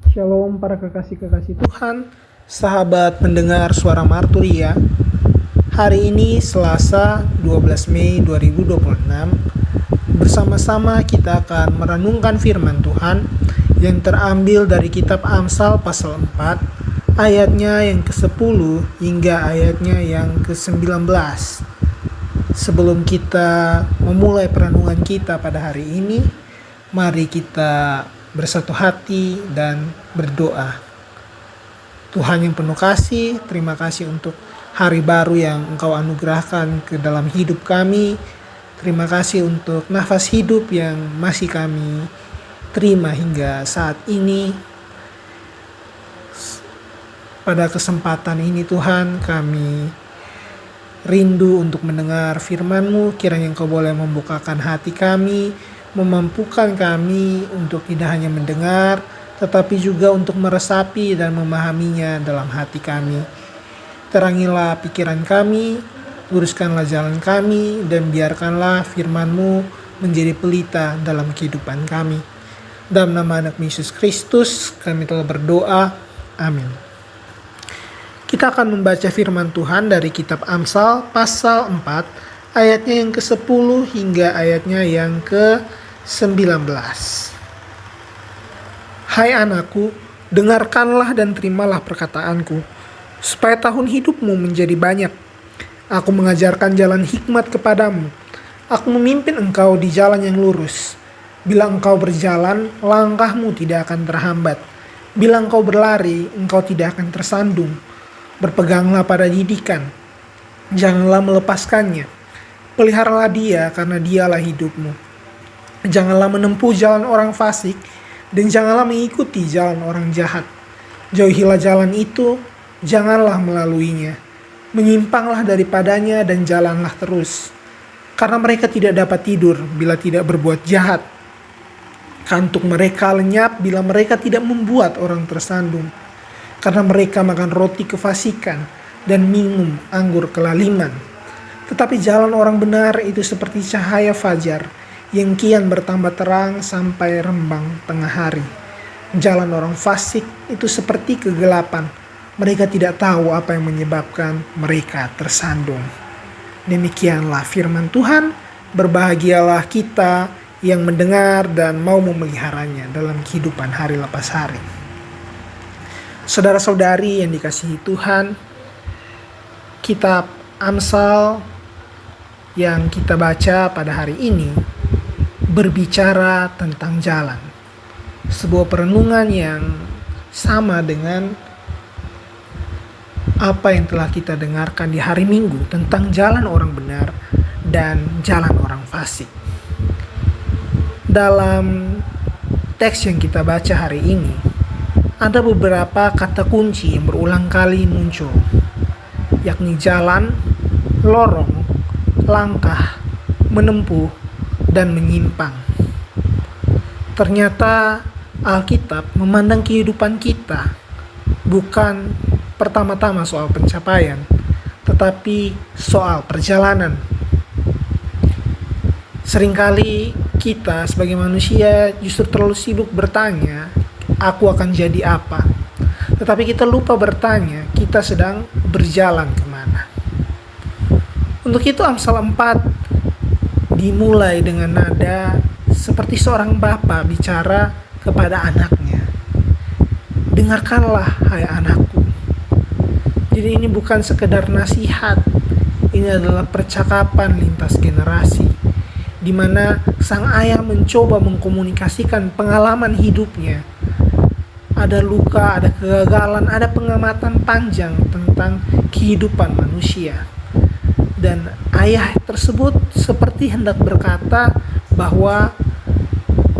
Shalom para kekasih-kekasih Tuhan, sahabat mendengar suara Marturia. Hari ini Selasa 12 Mei 2026, bersama-sama kita akan merenungkan firman Tuhan yang terambil dari kitab Amsal pasal 4, ayatnya yang ke-10 hingga ayatnya yang ke-19. Sebelum kita memulai perenungan kita pada hari ini, mari kita bersatu hati dan berdoa. Tuhan yang penuh kasih, terima kasih untuk hari baru yang Engkau anugerahkan ke dalam hidup kami. Terima kasih untuk nafas hidup yang masih kami terima hingga saat ini. Pada kesempatan ini Tuhan, kami rindu untuk mendengar firman-Mu. Kiranya Engkau boleh membukakan hati kami, memampukan kami untuk tidak hanya mendengar, tetapi juga untuk meresapi dan memahaminya dalam hati kami. Terangilah pikiran kami, luruskanlah jalan kami, dan biarkanlah firman-Mu menjadi pelita dalam kehidupan kami. Dalam nama anak Yesus Kristus, kami telah berdoa. Amin. Kita akan membaca firman Tuhan dari kitab Amsal pasal 4, ayatnya yang ke-10 hingga ayatnya yang ke-19. Hai anakku, dengarkanlah dan terimalah perkataanku, supaya tahun hidupmu menjadi banyak. Aku mengajarkan jalan hikmat kepadamu. Aku memimpin engkau di jalan yang lurus. Bila engkau berjalan, langkahmu tidak akan terhambat. Bila engkau berlari, engkau tidak akan tersandung. Berpeganglah pada didikan, janganlah melepaskannya. Peliharalah dia karena dialah hidupmu. Janganlah menempuh jalan orang fasik, dan janganlah mengikuti jalan orang jahat. Jauhilah jalan itu, janganlah melaluinya. Menyimpanglah daripadanya dan jalanlah terus. Karena mereka tidak dapat tidur bila tidak berbuat jahat. Kantuk mereka lenyap bila mereka tidak membuat orang tersandung. Karena mereka makan roti kefasikan dan minum anggur kelaliman. Tetapi jalan orang benar itu seperti cahaya fajar yang kian bertambah terang sampai rembang tengah hari. Jalan orang fasik itu seperti kegelapan. Mereka tidak tahu apa yang menyebabkan mereka tersandung. Demikianlah firman Tuhan. Berbahagialah kita yang mendengar dan mau memeliharanya dalam kehidupan hari lepas hari. Saudara-saudari yang dikasihi Tuhan, kitab Amsal yang kita baca pada hari ini berbicara tentang jalan. Sebuah perenungan yang sama dengan apa yang telah kita dengarkan di hari Minggu tentang jalan orang benar dan jalan orang fasik. Dalam teks yang kita baca hari ini, ada beberapa kata kunci yang berulang kali muncul, yakni jalan, lorong, langkah, menempuh, dan menyimpang. Ternyata Alkitab memandang kehidupan kita bukan pertama-tama soal pencapaian, tetapi soal perjalanan. Seringkali kita sebagai manusia justru terlalu sibuk bertanya, aku akan jadi apa? Tetapi kita lupa bertanya, kita sedang berjalan kemana? Untuk itu Amsal 4 dimulai dengan nada seperti seorang bapa bicara kepada anaknya. Dengarkanlah hai anakku. Jadi ini bukan sekedar nasihat, ini adalah percakapan lintas generasi, di mana sang ayah mencoba mengkomunikasikan pengalaman hidupnya. Ada luka, ada kegagalan, ada pengamatan panjang tentang kehidupan manusia. Dan ayah tersebut seperti hendak berkata bahwa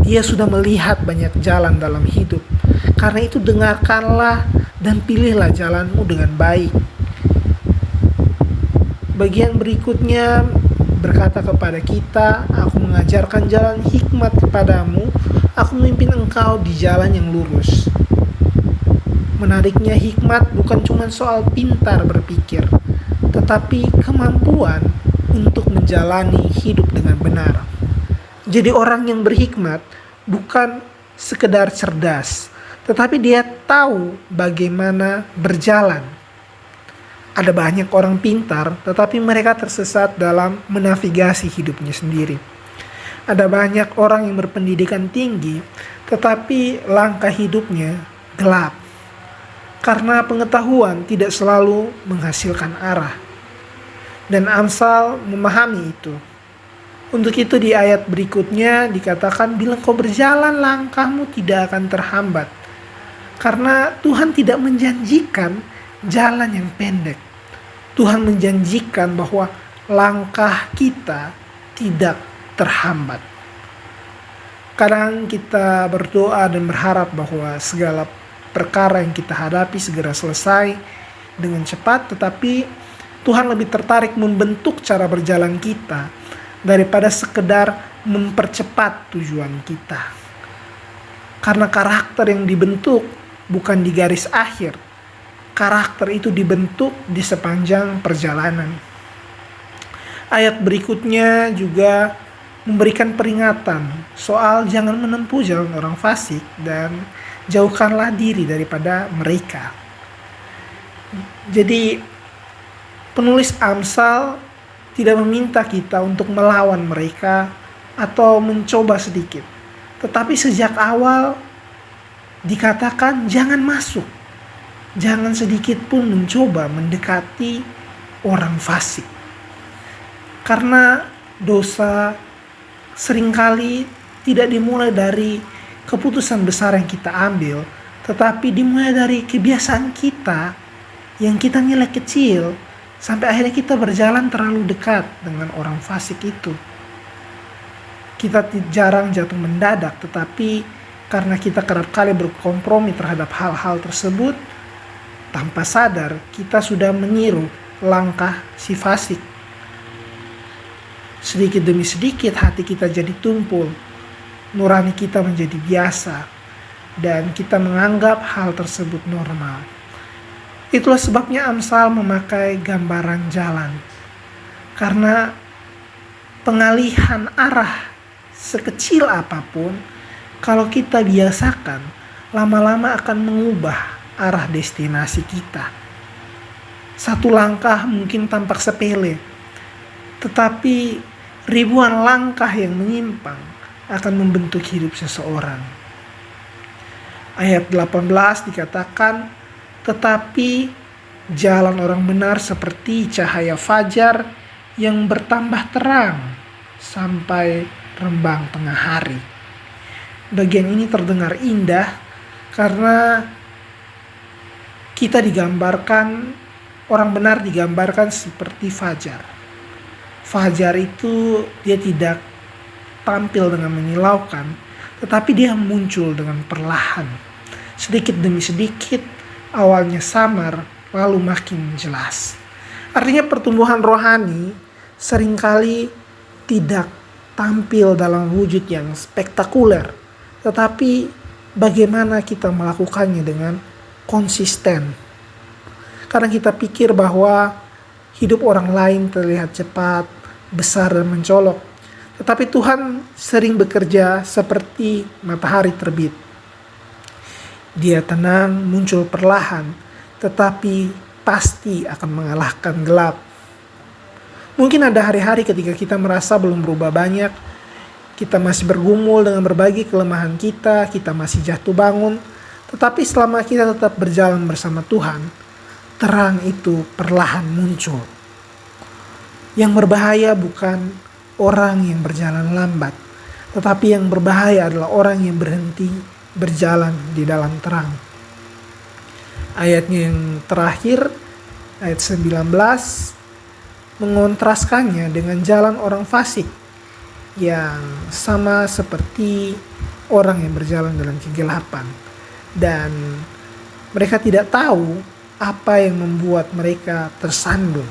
dia sudah melihat banyak jalan dalam hidup. Karena itu dengarkanlah dan pilihlah jalanmu dengan baik. Bagian berikutnya berkata kepada kita, aku mengajarkan jalan hikmat kepadamu, aku memimpin engkau di jalan yang lurus. Menariknya, hikmat bukan cuma soal pintar berpikir, tetapi kemampuan untuk menjalani hidup dengan benar. Jadi orang yang berhikmat bukan sekedar cerdas, tetapi dia tahu bagaimana berjalan. Ada banyak orang pintar, tetapi mereka tersesat dalam menavigasi hidupnya sendiri. Ada banyak orang yang berpendidikan tinggi, tetapi langkah hidupnya gelap. Karena pengetahuan tidak selalu menghasilkan arah. Dan Amsal memahami itu. Untuk itu di ayat berikutnya dikatakan, bila kau berjalan langkahmu tidak akan terhambat. Karena Tuhan tidak menjanjikan jalan yang pendek. Tuhan menjanjikan bahwa langkah kita tidak terhambat. Kadang kita berdoa dan berharap bahwa segala perkara yang kita hadapi segera selesai dengan cepat, tetapi Tuhan lebih tertarik membentuk cara berjalan kita daripada sekedar mempercepat tujuan kita. Karena karakter yang dibentuk bukan di garis akhir. Karakter itu dibentuk di sepanjang perjalanan. Ayat berikutnya juga memberikan peringatan soal jangan menempuh jalan orang fasik dan jauhkanlah diri daripada mereka. Jadi penulis Amsal tidak meminta kita untuk melawan mereka atau mencoba sedikit. Tetapi sejak awal dikatakan jangan masuk. Jangan sedikit pun mencoba mendekati orang fasik. Karena dosa seringkali tidak dimulai dari keputusan besar yang kita ambil, tetapi dimulai dari kebiasaan kita yang kita nilai kecil, sampai akhirnya kita berjalan terlalu dekat dengan orang fasik itu. Kita jarang jatuh mendadak, tetapi karena kita kerap kali berkompromi terhadap hal-hal tersebut, tanpa sadar kita sudah meniru langkah si fasik. Sedikit demi sedikit hati kita jadi tumpul, nurani kita menjadi biasa, dan kita menganggap hal tersebut normal. Itulah sebabnya Amsal memakai gambaran jalan. Karena pengalihan arah sekecil apapun, kalau kita biasakan, lama-lama akan mengubah arah destinasi kita. Satu langkah mungkin tampak sepele, tetapi ribuan langkah yang menyimpang akan membentuk hidup seseorang. Ayat 18 dikatakan, tetapi jalan orang benar seperti cahaya fajar yang bertambah terang sampai rembang tengah hari. Bagian ini terdengar indah karena kita digambarkan, orang benar digambarkan seperti fajar. Fajar itu dia tidak tampil dengan menyilaukan, tetapi dia muncul dengan perlahan. Sedikit demi sedikit, awalnya samar, lalu makin jelas. Artinya pertumbuhan rohani seringkali tidak tampil dalam wujud yang spektakuler, tetapi bagaimana kita melakukannya dengan konsisten. Karena kita pikir bahwa hidup orang lain terlihat cepat, besar dan mencolok. Tetapi Tuhan sering bekerja seperti matahari terbit. Dia tenang, muncul perlahan, tetapi pasti akan mengalahkan gelap. Mungkin ada hari-hari ketika kita merasa belum berubah banyak, kita masih bergumul dengan berbagai kelemahan kita masih jatuh bangun. Tetapi selama kita tetap berjalan bersama Tuhan, terang itu perlahan muncul. Yang berbahaya bukan orang yang berjalan lambat, tetapi yang berbahaya adalah orang yang berhenti berjalan di dalam terang. Ayatnya yang terakhir, ayat 19, mengontraskannya dengan jalan orang fasik yang sama seperti orang yang berjalan dalam kegelapan. Dan mereka tidak tahu apa yang membuat mereka tersandung.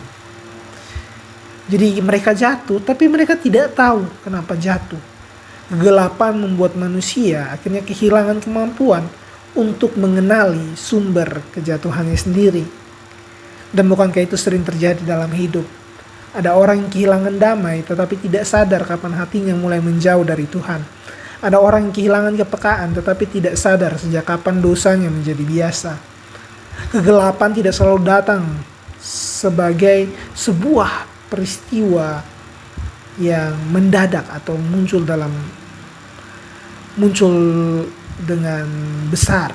Jadi mereka jatuh, tapi mereka tidak tahu kenapa jatuh. Kegelapan membuat manusia akhirnya kehilangan kemampuan untuk mengenali sumber kejatuhannya sendiri. Dan bukankah itu sering terjadi dalam hidup? Ada orang yang kehilangan damai tetapi tidak sadar kapan hatinya mulai menjauh dari Tuhan. Ada orang yang kehilangan kepekaan tetapi tidak sadar sejak kapan dosanya menjadi biasa. Kegelapan tidak selalu datang sebagai sebuah peristiwa yang mendadak atau muncul dengan besar.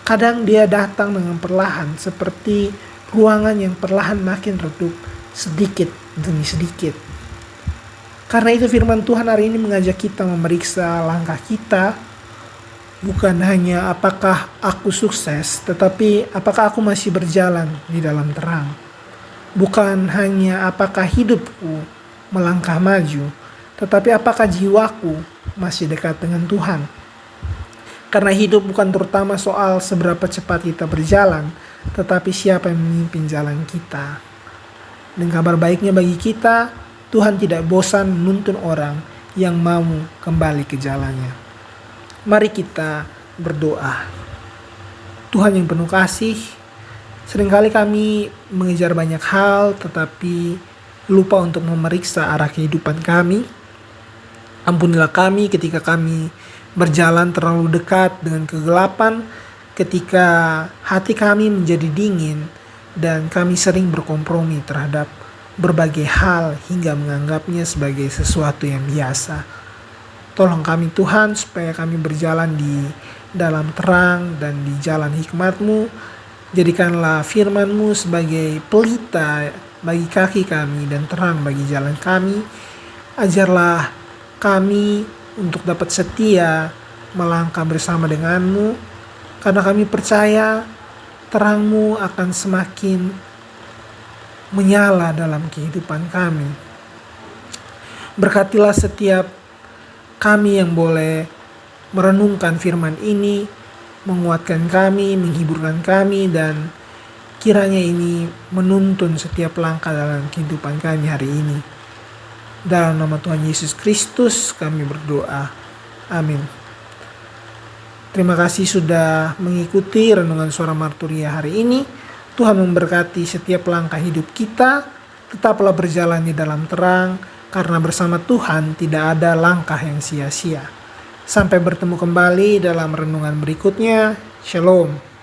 Kadang dia datang dengan perlahan, seperti ruangan yang perlahan makin redup sedikit demi sedikit. Karena itu firman Tuhan hari ini mengajak kita memeriksa langkah kita, bukan hanya apakah aku sukses, tetapi apakah aku masih berjalan di dalam terang. Bukan hanya apakah hidupku melangkah maju, tetapi apakah jiwaku masih dekat dengan Tuhan. Karena hidup bukan terutama soal seberapa cepat kita berjalan, tetapi siapa yang memimpin jalan kita. Dan kabar baiknya bagi kita, Tuhan tidak bosan menuntun orang yang mau kembali ke jalannya. Mari kita berdoa. Tuhan yang penuh kasih, seringkali kami mengejar banyak hal tetapi lupa untuk memeriksa arah kehidupan kami. Ampunilah kami ketika kami berjalan terlalu dekat dengan kegelapan, ketika hati kami menjadi dingin dan kami sering berkompromi terhadap berbagai hal hingga menganggapnya sebagai sesuatu yang biasa. Tolong kami Tuhan supaya kami berjalan di dalam terang dan di jalan hikmat-Mu. Jadikanlah firman-Mu sebagai pelita bagi kaki kami dan terang bagi jalan kami. Ajarlah kami untuk dapat setia melangkah bersama denganmu, karena kami percaya terangmu akan semakin menyala dalam kehidupan kami. Berkatilah setiap kami yang boleh merenungkan firman ini, menguatkan kami, menghiburkan kami, dan kiranya ini menuntun setiap langkah dalam kehidupan kami hari ini. Dalam nama Tuhan Yesus Kristus kami berdoa. Amin. Terima kasih sudah mengikuti Renungan Suara Marturia hari ini. Tuhan memberkati setiap langkah hidup kita. Tetaplah berjalan di dalam terang, karena bersama Tuhan tidak ada langkah yang sia-sia. Sampai bertemu kembali dalam renungan berikutnya. Shalom.